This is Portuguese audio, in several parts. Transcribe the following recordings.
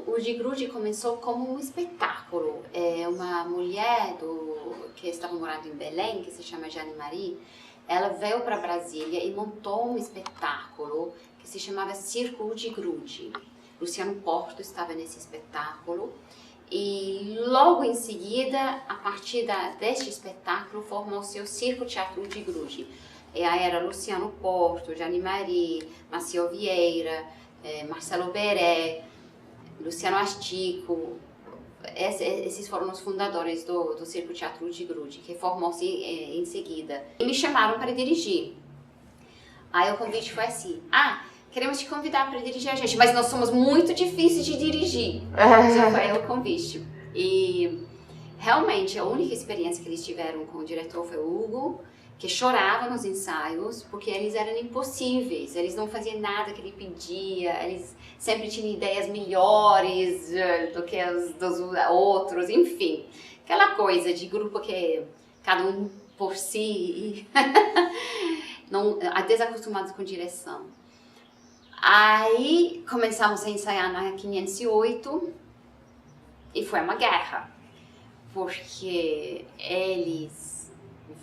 O Gigrude começou como um espetáculo. Uma mulher que estava morando em Belém, que se chama Jane Marie, ela veio para Brasília e montou um espetáculo que se chamava Circo Gigrude. Luciano Porto estava nesse espetáculo e logo em seguida, a partir deste espetáculo, formou-se o Circo Teatro Gigrude. E aí era Luciano Porto, Jane Marie, Maciel Vieira, Marcelo Beré, Luciano Astico. Esses foram os fundadores do Circo Teatro Gigrude, que formou-se em seguida. E me chamaram para dirigir. Aí o convite foi assim: queremos te convidar para dirigir a gente, mas nós somos muito difíceis de dirigir. Esse foi o convite. E realmente a única experiência que eles tiveram com o diretor foi o Hugo, que chorava nos ensaios, porque eles eram impossíveis, eles não faziam nada que ele pedia, eles sempre tinham ideias melhores do que os dos outros, enfim. Aquela coisa de grupo que cada um por si, não, desacostumados com direção. Aí começamos a ensaiar na 508 e foi uma guerra, porque eles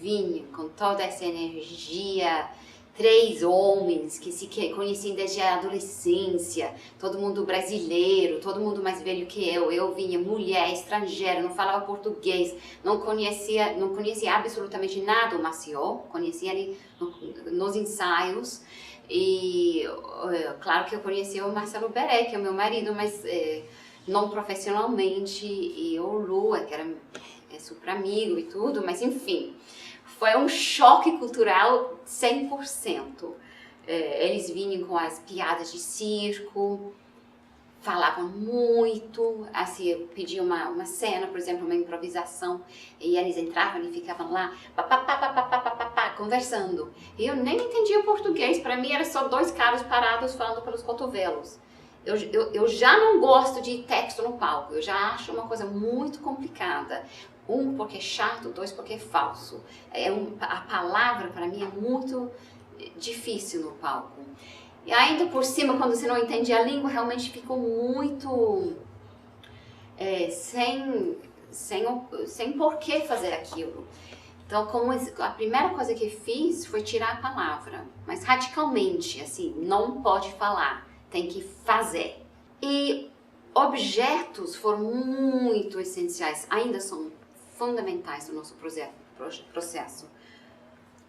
vinham com toda essa energia, 3 homens que se conheciam desde a adolescência, todo mundo brasileiro, todo mundo mais velho que eu vinha mulher, estrangeira, não falava português, não conhecia absolutamente nada o Maciel, conhecia ele nos ensaios, e claro que eu conhecia o Marcelo Beré, que é o meu marido, mas não profissionalmente, e o Lua, que era super amigo e tudo, mas enfim, foi um choque cultural 100%. Eles vinham com as piadas de circo, falavam muito, assim, eu pedi uma cena, por exemplo, uma improvisação, e eles entravam e ficavam lá, conversando. E eu nem entendia o português, para mim era só 2 caras parados falando pelos cotovelos. Eu já não gosto de texto no palco, eu já acho uma coisa muito complicada. 1, porque é chato, 2, porque é falso. A palavra, para mim, é muito difícil no palco. E ainda por cima, quando você não entende a língua, realmente ficou muito sem por que fazer aquilo. Então, a primeira coisa que fiz foi tirar a palavra, mas radicalmente, assim, não pode falar, tem que fazer. E objetos foram muito essenciais, ainda são fundamentais no nosso processo.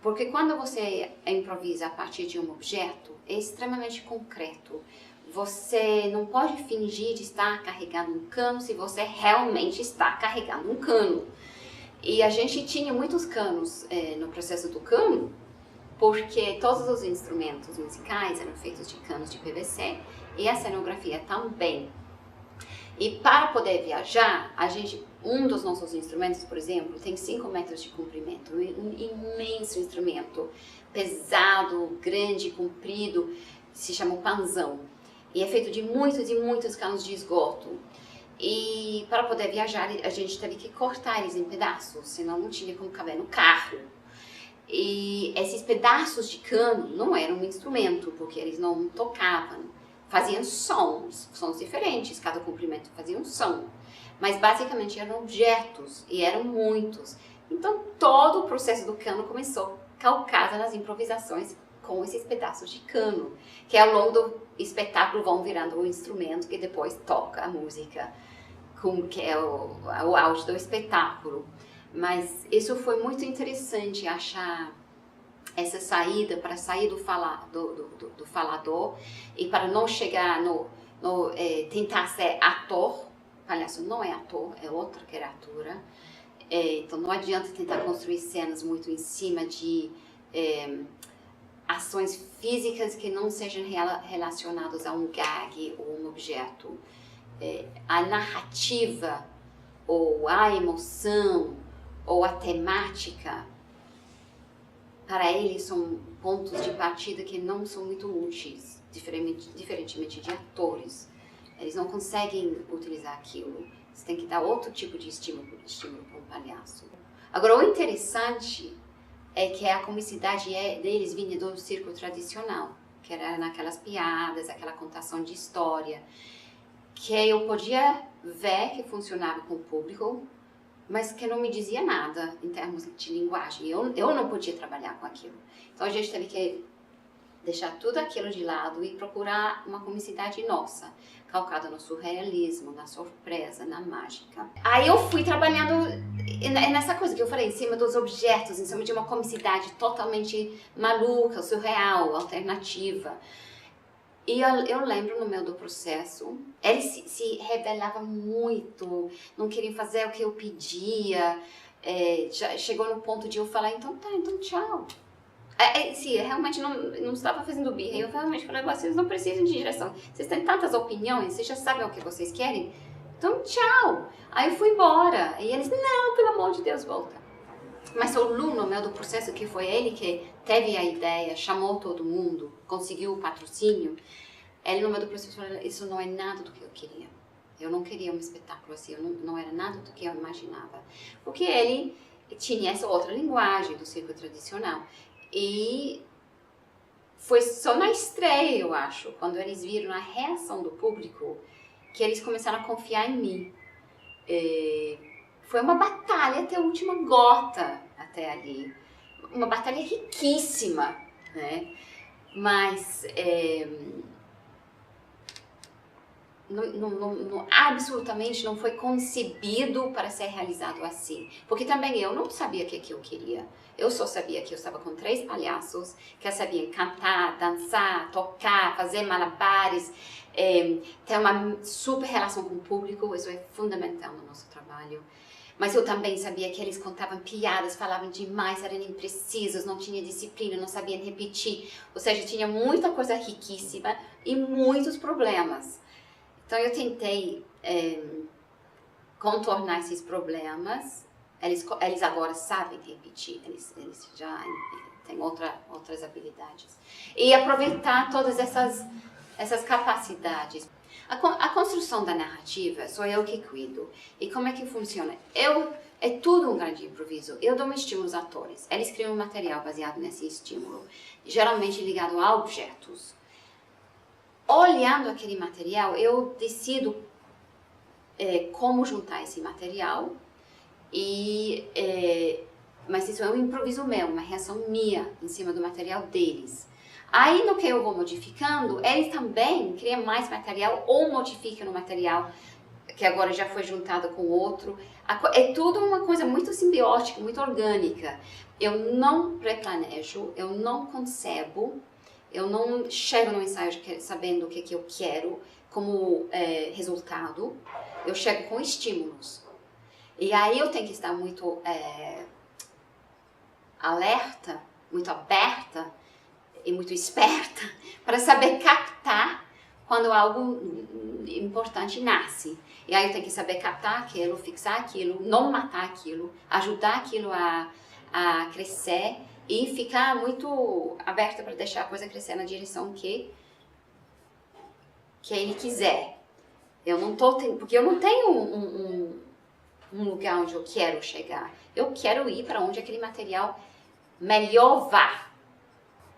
Porque quando você improvisa a partir de um objeto, é extremamente concreto. Você não pode fingir de estar carregando um cano se você realmente está carregando um cano. E a gente tinha muitos canos no processo do cano, porque todos os instrumentos musicais eram feitos de canos de PVC e a cenografia também. E para poder viajar, um dos nossos instrumentos, por exemplo, tem 5 metros de comprimento, um imenso instrumento, pesado, grande, comprido, se chama o panzão. E é feito de muitos e muitos canos de esgoto. E para poder viajar, a gente teve que cortar eles em pedaços, senão não tinha como caber no carro. E esses pedaços de cano não eram um instrumento, porque eles não tocavam. Faziam sons diferentes, cada comprimento fazia um som. Mas basicamente eram objetos, e eram muitos. Então todo o processo do cano começou calcado nas improvisações com esses pedaços de cano, que ao longo do espetáculo vão virando um instrumento que depois toca a música, que é o auge do espetáculo. Mas isso foi muito interessante, achar essa saída, para sair do falador e para não chegar tentar ser ator. Palhaço não é ator, é outra criatura. Então não adianta tentar construir cenas muito em cima de ações físicas que não sejam relacionadas a um gag ou um objeto. A narrativa, ou a emoção, ou a temática, para eles são pontos de partida que não são muito úteis, diferentemente de atores. Eles não conseguem utilizar aquilo. Você tem que dar outro tipo de estímulo para um palhaço. Agora, o interessante é que a comicidade deles vinha do circo tradicional, que era naquelas piadas, aquela contação de história, que eu podia ver que funcionava com o público, mas que não me dizia nada em termos de linguagem. Eu não podia trabalhar com aquilo. Então a gente teve que deixar tudo aquilo de lado e procurar uma comicidade nossa, calcada no surrealismo, na surpresa, na mágica. Aí eu fui trabalhando nessa coisa que eu falei, em cima dos objetos, em cima de uma comicidade totalmente maluca, surreal, alternativa. E eu lembro no meio do processo, eles se revelavam muito, não queriam fazer o que eu pedia, já chegou no ponto de eu falar, então tchau. Sim, eu realmente não estava fazendo birra, eu realmente falei, vocês não precisam de direção, vocês têm tantas opiniões, vocês já sabem o que vocês querem, então tchau. Aí eu fui embora, e eles, não, pelo amor de Deus, volta. Mas o Lu, no meio do processo, que foi ele que teve a ideia, chamou todo mundo, conseguiu o patrocínio, ele no meio do processo falou, isso não é nada do que eu queria. Eu não queria um espetáculo assim, não era nada do que eu imaginava. Porque ele tinha essa outra linguagem do circo tradicional. E foi só na estreia, eu acho, quando eles viram a reação do público, que eles começaram a confiar em mim. Foi uma batalha até a última gota, até ali. Uma batalha riquíssima, né? Mas absolutamente não foi concebido para ser realizado assim. Porque também eu não sabia o que eu queria. Eu só sabia que eu estava com 3 palhaços que sabiam cantar, dançar, tocar, fazer malabares, ter uma super relação com o público. Isso é fundamental no nosso trabalho. Mas eu também sabia que eles contavam piadas, falavam demais, eram imprecisos, não tinham disciplina, não sabiam repetir. Ou seja, tinha muita coisa riquíssima e muitos problemas. Então eu tentei contornar esses problemas. Eles agora sabem repetir, eles já têm outras habilidades. E aproveitar todas essas capacidades. A construção da narrativa sou eu que cuido. E como é que funciona? É tudo um grande improviso. Eu dou um estímulo aos atores. Eles criam um material baseado nesse estímulo, geralmente ligado a objetos. Olhando aquele material, eu decido como juntar esse material, mas isso é um improviso meu, uma reação minha em cima do material deles. Aí, no que eu vou modificando, eles também criam mais material ou modificam o material que agora já foi juntado com outro. É tudo uma coisa muito simbiótica, muito orgânica. Eu não pré-planejo, eu não concebo, eu não chego no ensaio sabendo o que eu quero como resultado. Eu chego com estímulos. E aí eu tenho que estar muito alerta, muito aberta e muito esperta para saber captar quando algo importante nasce. E aí eu tenho que saber captar aquilo, fixar aquilo, não matar aquilo, ajudar aquilo a crescer e ficar muito aberta para deixar a coisa crescer na direção que ele quiser. Porque eu não tenho um lugar onde eu quero chegar. Eu quero ir para onde aquele material melhor vá.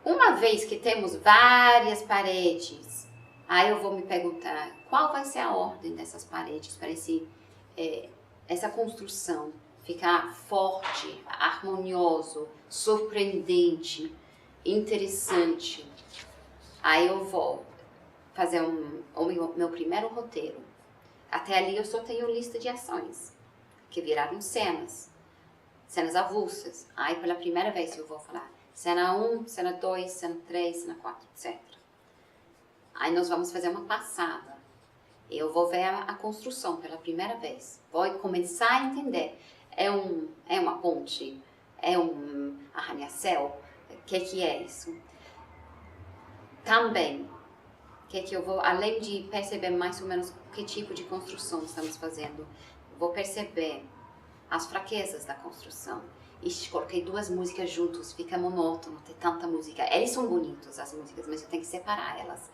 Uma vez que temos várias paredes, aí eu vou me perguntar qual vai ser a ordem dessas paredes para essa construção ficar forte, harmonioso, surpreendente, interessante. Aí eu vou fazer o meu primeiro roteiro. Até ali eu só tenho lista de ações, que viraram cenas avulsas. Aí pela primeira vez eu vou falar cena 1, cena 2, cena 3, cena 4, etc. Aí nós vamos fazer uma passada. Eu vou ver a construção pela primeira vez. Vou começar a entender. É uma ponte? É um arranha-céu? O que é isso? Também, que eu vou, além de perceber mais ou menos que tipo de construção estamos fazendo, vou perceber as fraquezas da construção. Ixi, coloquei 2 músicas juntos, fica monótono ter tanta música. Eles são bonitos, as músicas, mas eu tenho que separar elas.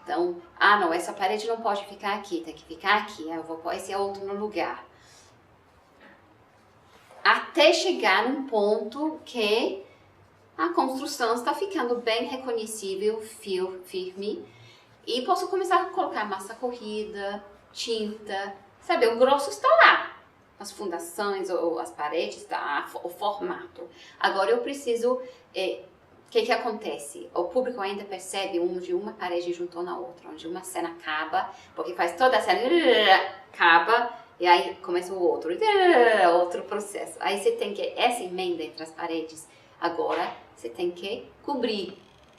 Então, não, essa parede não pode ficar aqui, tem que ficar aqui. Aí eu vou pôr esse outro no lugar. Até chegar num ponto que a construção está ficando bem reconhecível, firme. E posso começar a colocar massa corrida, tinta, sabe? O grosso está lá. As fundações ou as paredes, tá, o formato. Agora eu preciso... O que acontece? O público ainda percebe onde uma parede juntou na outra, onde uma cena acaba, porque faz toda a cena, acaba, e aí começa o outro processo. Aí você tem que, essa emenda entre as paredes, agora você tem que cobrir,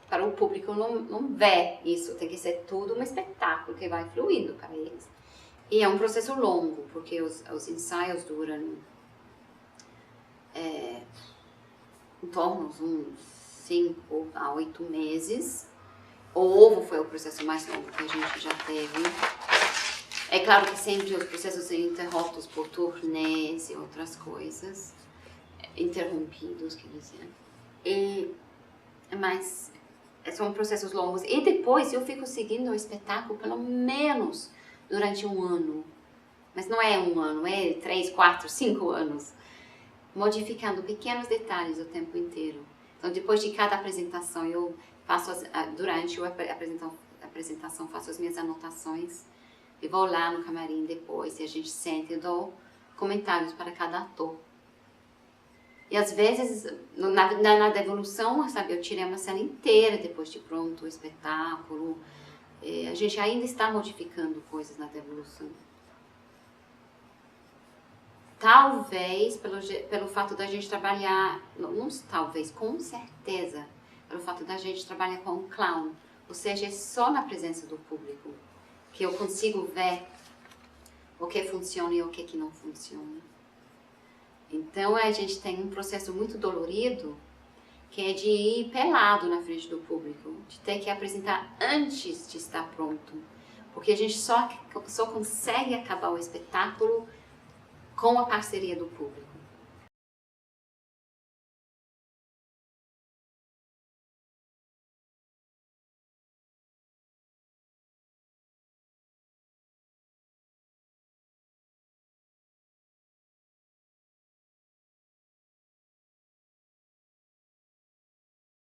para o público não ver isso, tem que ser tudo um espetáculo que vai fluindo para eles. E é um processo longo, porque os ensaios duram em torno de uns 5 a 8 meses. O ovo foi o processo mais longo que a gente já teve. É claro que sempre os processos são interrompidos por turnês e outras coisas. Interrompidos, quer dizer. Mas são processos longos. E depois eu fico seguindo o espetáculo pelo menos durante um ano. Mas não é um ano, é 3, 4, 5 anos. Modificando pequenos detalhes o tempo inteiro. Então, depois de cada apresentação, eu faço, durante a apresentação, faço as minhas anotações. E vou lá no camarim depois e a gente senta e dou comentários para cada ator. E às vezes, na devolução, sabe, eu tirei uma cena inteira depois de pronto o espetáculo. A gente ainda está modificando coisas na devolução. Talvez, pelo fato da gente trabalhar, não talvez, com certeza, pelo fato da gente trabalhar com um clown, ou seja, é só na presença do público que eu consigo ver o que funciona e o que não funciona. Então, a gente tem um processo muito dolorido, que é de ir pelado na frente do público, de ter que apresentar antes de estar pronto, porque a gente só consegue acabar o espetáculo com a parceria do público.